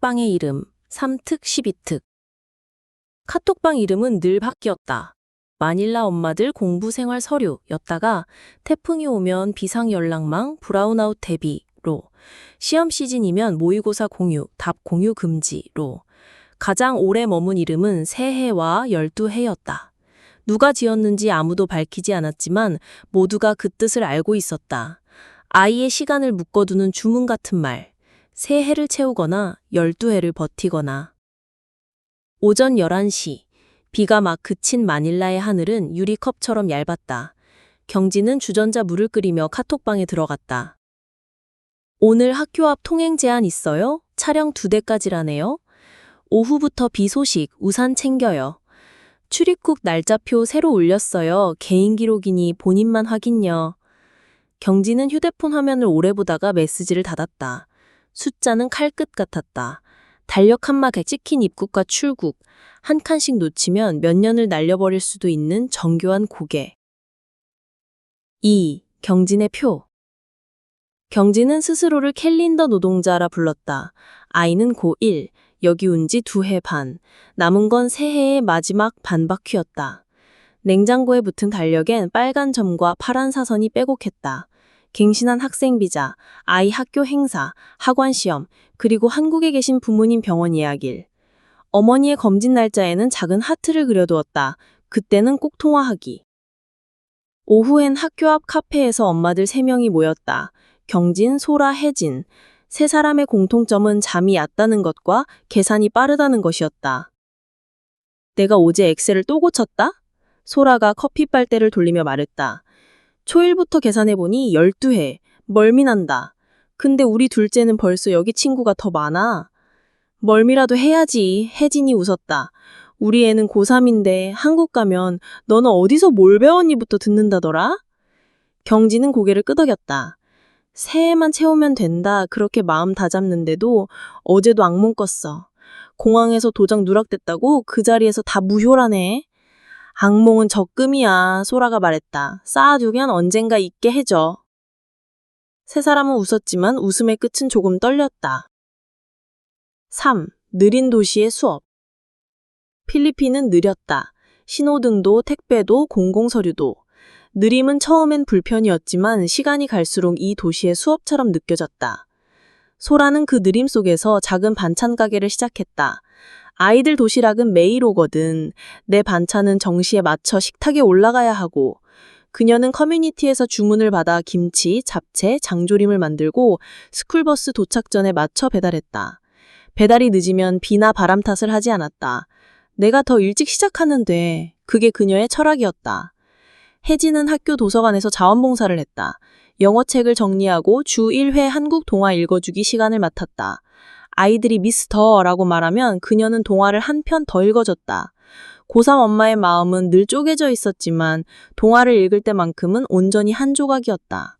카톡방의 이름 3특 12특. 카톡방 이름은 늘 바뀌었다. 마닐라 엄마들 공부 생활 서류였다가 태풍이 오면 비상 연락망 브라운아웃 대비로, 시험 시즌이면 모의고사 공유, 답 공유 금지로, 가장 오래 머문 이름은 새해와 12해였다. 누가 지었는지 아무도 밝히지 않았지만 모두가 그 뜻을 알고 있었다. 아이의 시간을 묶어두는 주문 같은 말, 새해를 채우거나 12해를 버티거나. 오전 11시, 비가 막 그친 마닐라의 하늘은 유리컵처럼 얇았다. 경진은 주전자 물을 끓이며 카톡방에 들어갔다. 오늘 학교 앞 통행 제한 있어요? 차량 2대까지라네요. 오후부터 비 소식, 우산 챙겨요. 출입국 날짜표 새로 올렸어요. 개인 기록이니 본인만 확인요. 경진은 휴대폰 화면을 오래 보다가 메시지를 닫았다. 숫자는 칼끝 같았다. 달력 칸막에 찍힌 입국과 출국, 한 칸씩 놓치면 몇 년을 날려버릴 수도 있는 정교한 고개. 2. 경진의 표. 경진은 스스로를 캘린더 노동자라 불렀다. 아이는 고1, 여기 온 지 2해 반, 남은 건 새해의 마지막 반바퀴였다. 냉장고에 붙은 달력엔 빨간 점과 파란 사선이 빼곡했다. 갱신한 학생 비자, 아이 학교 행사, 학원 시험, 그리고 한국에 계신 부모님 병원 예약일. 어머니의 검진 날짜에는 작은 하트를 그려두었다. 그때는 꼭 통화하기. 오후엔 학교 앞 카페에서 엄마들 3명이 모였다. 경진, 소라, 혜진. 세 사람의 공통점은 잠이 얕다는 것과 계산이 빠르다는 것이었다. 내가 어제 엑셀을 또 고쳤다? 소라가 커피 빨대를 돌리며 말했다. 초일부터 계산해보니 12해. 멀미난다. 근데 우리 둘째는 벌써 여기 친구가 더 많아. 멀미라도 해야지. 혜진이 웃었다. 우리 애는 고3인데 한국 가면 너는 어디서 뭘 배웠니부터 듣는다더라? 경진은 고개를 끄덕였다. 새해만 채우면 된다. 그렇게 마음 다잡는데도 어제도 악몽 꿨어. 공항에서 도장 누락됐다고 그 자리에서 다 무효라네. 악몽은 적금이야. 소라가 말했다. 쌓아두면 언젠가 잊게 해줘. 세 사람은 웃었지만 웃음의 끝은 조금 떨렸다. 3. 느린 도시의 수업. 필리핀은 느렸다. 신호등도 택배도 공공서류도. 느림은 처음엔 불편이었지만 시간이 갈수록 이 도시의 수업처럼 느껴졌다. 소라는 그 느림 속에서 작은 반찬 가게를 시작했다. 아이들 도시락은 매일 오거든. 내 반찬은 정시에 맞춰 식탁에 올라가야 하고. 그녀는 커뮤니티에서 주문을 받아 김치, 잡채, 장조림을 만들고 스쿨버스 도착 전에 맞춰 배달했다. 배달이 늦으면 비나 바람 탓을 하지 않았다. 내가 더 일찍 시작하는데 그게 그녀의 철학이었다. 혜진은 학교 도서관에서 자원봉사를 했다. 영어책을 정리하고 주 1회 한국 동화 읽어주기 시간을 맡았다. 아이들이 미스터라고 말하면 그녀는 동화를 한 편 더 읽어줬다. 고3 엄마의 마음은 늘 쪼개져 있었지만 동화를 읽을 때만큼은 온전히 한 조각이었다.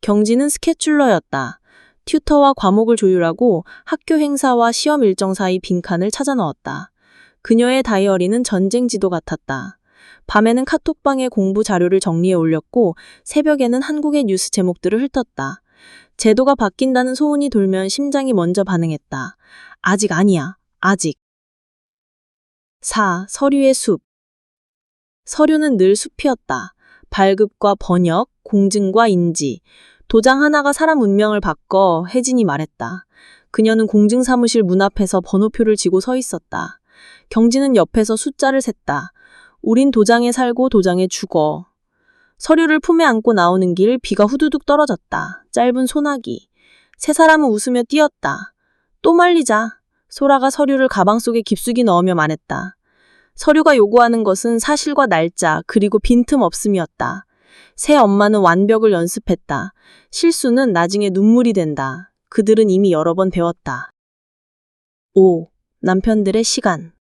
경진은 스케줄러였다. 튜터와 과목을 조율하고 학교 행사와 시험 일정 사이 빈칸을 찾아 넣었다. 그녀의 다이어리는 전쟁 지도 같았다. 밤에는 카톡방에 공부 자료를 정리해 올렸고 새벽에는 한국의 뉴스 제목들을 훑었다. 제도가 바뀐다는 소문이 돌면 심장이 먼저 반응했다. 아직 아니야. 아직. 4. 서류의 숲. 서류는 늘 숲이었다. 발급과 번역, 공증과 인지. 도장 하나가 사람 운명을 바꿔. 혜진이 말했다. 그녀는 공증사무실 문 앞에서 번호표를 쥐고 서 있었다. 경진은 옆에서 숫자를 셌다. 우린 도장에 살고 도장에 죽어. 서류를 품에 안고 나오는 길 비가 후두둑 떨어졌다. 짧은 소나기. 세 사람은 웃으며 뛰었다. 또 말리자. 소라가 서류를 가방 속에 깊숙이 넣으며 말했다. 서류가 요구하는 것은 사실과 날짜 그리고 빈틈 없음이었다. 새 엄마는 완벽을 연습했다. 실수는 나중에 눈물이 된다. 그들은 이미 여러 번 배웠다. 5. 남편들의 시간.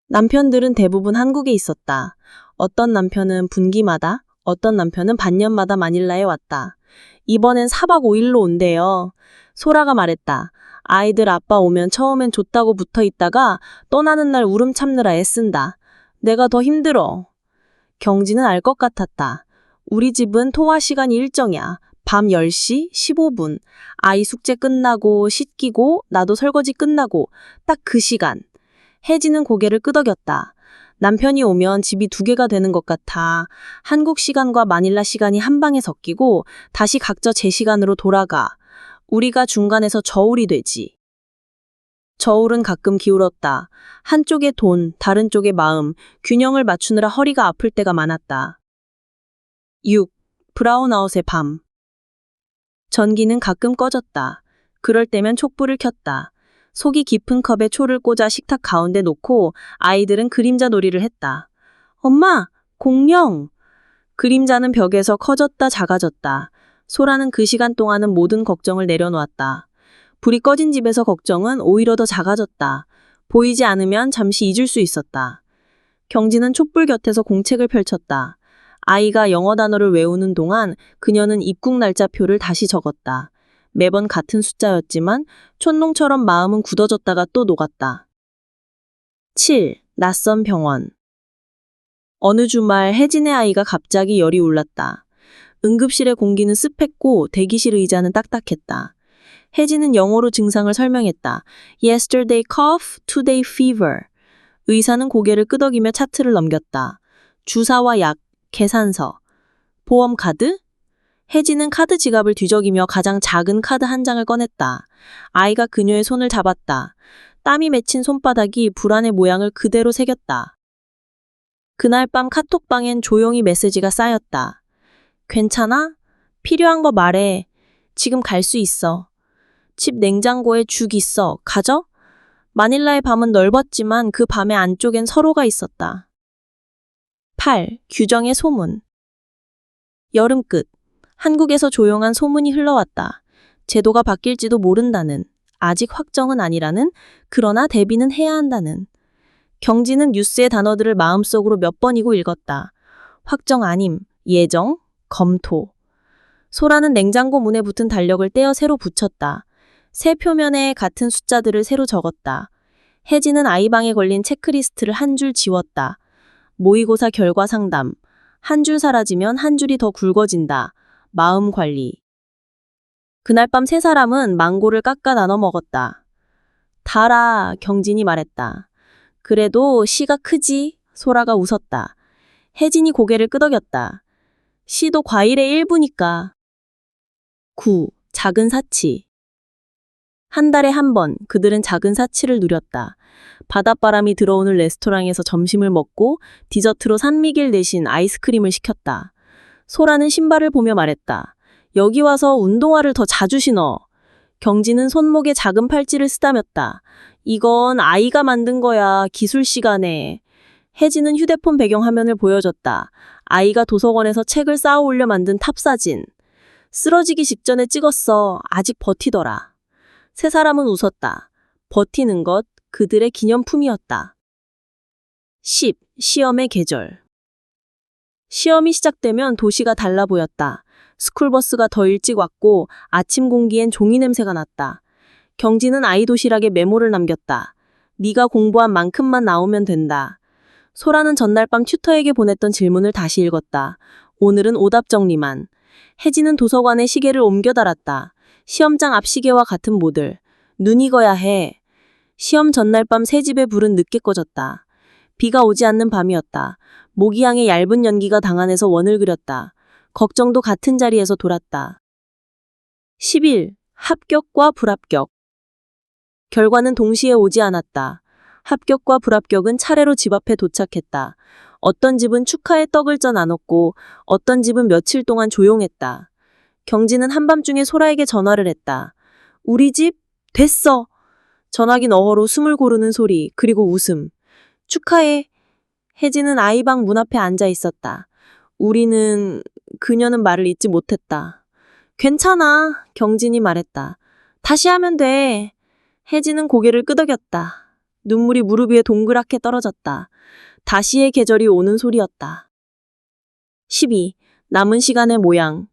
남편들은 대부분 한국에 있었다. 어떤 남편은 분기마다, 어떤 남편은 반년마다 마닐라에 왔다. 이번엔 4박 5일로 온대요. 소라가 말했다. 아이들 아빠 오면 처음엔 좋다고 붙어 있다가 떠나는 날 울음 참느라 애쓴다. 내가 더 힘들어. 경진은 알 것 같았다. 우리 집은 통화 시간이 일정이야. 밤 10시 15분. 아이 숙제 끝나고 씻기고 나도 설거지 끝나고 딱 그 시간. 혜진은 고개를 끄덕였다. 남편이 오면 집이 두 개가 되는 것 같아. 한국 시간과 마닐라 시간이 한 방에 섞이고 다시 각자 제 시간으로 돌아가. 우리가 중간에서 저울이 되지. 저울은 가끔 기울었다. 한쪽에 돈, 다른 쪽에 마음, 균형을 맞추느라 허리가 아플 때가 많았다. 6. 브라운아웃의 밤. 전기는 가끔 꺼졌다. 그럴 때면 촛불을 켰다. 속이 깊은 컵에 초를 꽂아 식탁 가운데 놓고 아이들은 그림자 놀이를 했다. 엄마, 공룡! 그림자는 벽에서 커졌다 작아졌다. 소라는 그 시간 동안은 모든 걱정을 내려놓았다. 불이 꺼진 집에서 걱정은 오히려 더 작아졌다. 보이지 않으면 잠시 잊을 수 있었다. 경지는 촛불 곁에서 공책을 펼쳤다. 아이가 영어 단어를 외우는 동안 그녀는 입국 날짜표를 다시 적었다. 매번 같은 숫자였지만 촛농처럼 마음은 굳어졌다가 또 녹았다. 7. 낯선 병원. 어느 주말 혜진의 아이가 갑자기 열이 올랐다. 응급실의 공기는 습했고 대기실 의자는 딱딱했다. 혜진은 영어로 증상을 설명했다. Yesterday cough, today fever. 의사는 고개를 끄덕이며 차트를 넘겼다. 주사와 약, 계산서, 보험 카드? 혜진은 카드 지갑을 뒤적이며 가장 작은 카드 한 장을 꺼냈다. 아이가 그녀의 손을 잡았다. 땀이 맺힌 손바닥이 불안의 모양을 그대로 새겼다. 그날 밤 카톡방엔 조용히 메시지가 쌓였다. 괜찮아? 필요한 거 말해. 지금 갈 수 있어. 집 냉장고에 죽 있어. 가져? 마닐라의 밤은 넓었지만 그 밤의 안쪽엔 서로가 있었다. 8. 규정의 소문. 여름 끝. 한국에서 조용한 소문이 흘러왔다. 제도가 바뀔지도 모른다는, 아직 확정은 아니라는, 그러나 대비는 해야 한다는. 경지는 뉴스의 단어들을 마음속으로 몇 번이고 읽었다. 확정 아님, 예정, 검토. 소라는 냉장고 문에 붙은 달력을 떼어 새로 붙였다. 새 표면에 같은 숫자들을 새로 적었다. 혜진은 아이방에 걸린 체크리스트를 한 줄 지웠다. 모의고사 결과 상담. 한 줄 사라지면 한 줄이 더 굵어진다. 마음 관리. 그날 밤 세 사람은 망고를 깎아 나눠 먹었다. 달아, 경진이 말했다. 그래도 씨가 크지? 소라가 웃었다. 혜진이 고개를 끄덕였다. 씨도 과일의 일부니까. 9. 작은 사치. 한 달에 한 번 그들은 작은 사치를 누렸다. 바닷바람이 들어오는 레스토랑에서 점심을 먹고 디저트로 산미길 대신 아이스크림을 시켰다. 소라는 신발을 보며 말했다. 여기 와서 운동화를 더 자주 신어. 경지는 손목에 작은 팔찌를 쓰다몄다. 이건 아이가 만든 거야, 기술 시간에. 혜진은 휴대폰 배경화면을 보여줬다. 아이가 도서관에서 책을 쌓아 올려 만든 탑사진. 쓰러지기 직전에 찍었어. 아직 버티더라. 세 사람은 웃었다. 버티는 것, 그들의 기념품이었다. 10. 시험의 계절. 시험이 시작되면 도시가 달라 보였다. 스쿨버스가 더 일찍 왔고 아침 공기엔 종이 냄새가 났다. 경지는 아이 도시락에 메모를 남겼다. 네가 공부한 만큼만 나오면 된다. 소라는 전날 밤 튜터에게 보냈던 질문을 다시 읽었다. 오늘은 오답 정리만. 혜진은 도서관에 시계를 옮겨 달았다. 시험장 앞 시계와 같은 모델. 눈 익어야 해. 시험 전날 밤 새 집의 불은 늦게 꺼졌다. 비가 오지 않는 밤이었다. 모기향의 얇은 연기가 당 안에서 원을 그렸다. 걱정도 같은 자리에서 돌았다. 11. 합격과 불합격. 결과는 동시에 오지 않았다. 합격과 불합격은 차례로 집 앞에 도착했다. 어떤 집은 축하의 떡을 쪄 나눴고 어떤 집은 며칠 동안 조용했다. 경지는 한밤중에 소라에게 전화를 했다. 우리 집? 됐어. 전화기 너머로 숨을 고르는 소리, 그리고 웃음. 축하해. 혜진은 아이방 문 앞에 앉아 있었다. 그녀는 말을 잇지 못했다. 괜찮아, 경진이 말했다. 다시 하면 돼. 혜진은 고개를 끄덕였다. 눈물이 무릎 위에 동그랗게 떨어졌다. 다시의 계절이 오는 소리였다. 12. 남은 시간의 모양.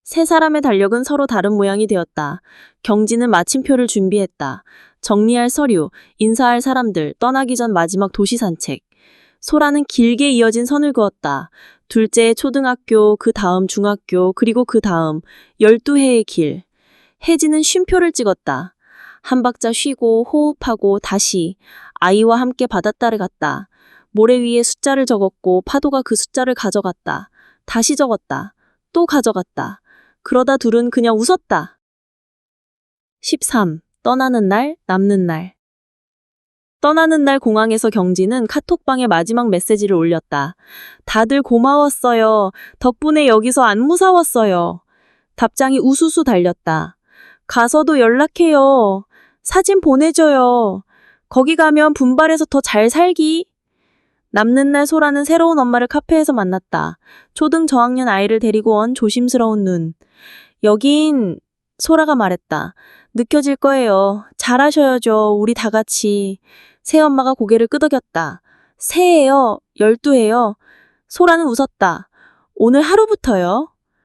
세 사람의 달력은 서로 다른 모양이 되었다. 경지는 마침표를 준비했다. 정리할 서류, 인사할 사람들, 떠나기 전 마지막 도시 산책. 소라는 길게 이어진 선을 그었다. 둘째 초등학교, 그 다음 중학교, 그리고 그 다음 12해의 길. 혜진은 쉼표를 찍었다. 한 박자 쉬고 호흡하고 다시 아이와 함께 바닷가를 갔다. 모래 위에 숫자를 적었고 파도가 그 숫자를 가져갔다. 다시 적었다. 또 가져갔다. 그러다 둘은 그냥 웃었다. 13. 떠나는 날, 남는 날. 떠나는 날 공항에서 경진은 카톡방에 마지막 메시지를 올렸다. 다들 고마웠어요. 덕분에 여기서 안 무서웠어요. 답장이 우수수 달렸다. 가서도 연락해요. 사진 보내줘요. 거기 가면 분발해서 더 잘 살기. 남는 날 소라는 새로운 엄마를 카페에서 만났다. 초등 저학년 아이를 데리고 온 조심스러운 눈. 여긴 소라가 말했다. 느껴질 거예요. 잘하셔야죠. 우리 다 같이. 새엄마가 고개를 끄덕였다. 새해요? 12해요? 소라는 웃었다. 오늘 하루부터요?